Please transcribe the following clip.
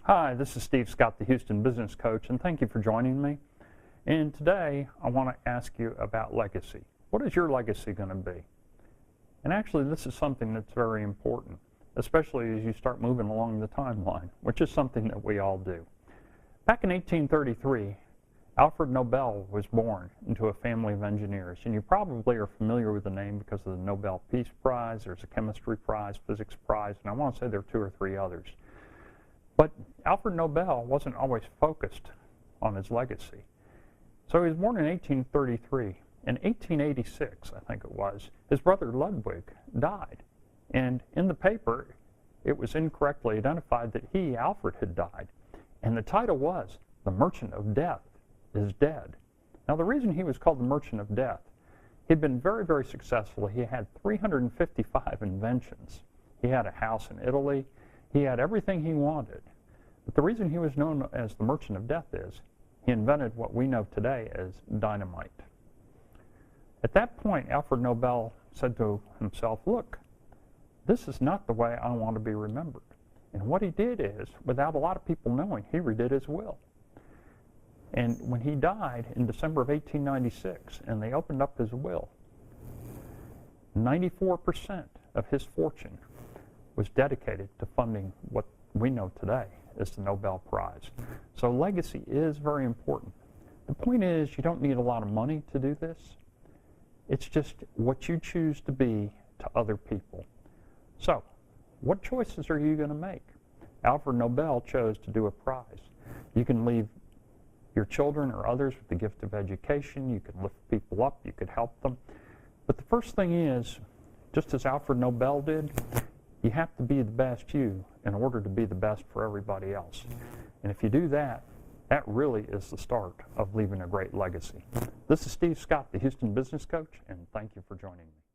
Hi, this is Steve Scott, the Houston Business Coach, and thank you for joining me. And today I want to ask you about legacy. What is your legacy going to be? And actually, this is something that's very important, especially as you start moving along the timeline, which is something that we all do. Back in 1833, Alfred Nobel was born into a family of engineers, and you probably are familiar with the name because of the Nobel Peace Prize. There's a chemistry prize, physics prize, and I want to say there are 2 or 3 others. But Alfred Nobel wasn't always focused on his legacy. So he was born in 1833. In 1886, I think it was, his brother Ludwig died. And in the paper, it was incorrectly identified that he, Alfred, had died. And the title was, "The Merchant of Death is Dead." Now, the reason he was called the Merchant of Death, he'd been very, very successful. He had 355 inventions. He had a house in Italy. He had everything he wanted. But the reason he was known as the Merchant of Death is he invented what we know today as dynamite. At that point, Alfred Nobel said to himself, look, this is not the way I want to be remembered. And what he did is, without a lot of people knowing, he redid his will. And when he died in December of 1896, and they opened up his will, 94% of his fortune was dedicated to funding what we know today as the Nobel Prize. So legacy is very important. The point is, you don't need a lot of money to do this. It's just what you choose to be to other people. So, what choices are you going to make? Alfred Nobel chose to do a prize. You can leave your children or others with the gift of education. You could lift people up. You could help them. But the first thing is, just as Alfred Nobel did, you have to be the best you in order to be the best for everybody else. And if you do that, that really is the start of leaving a great legacy. This is Steve Scott, the Houston Business Coach, and thank you for joining me.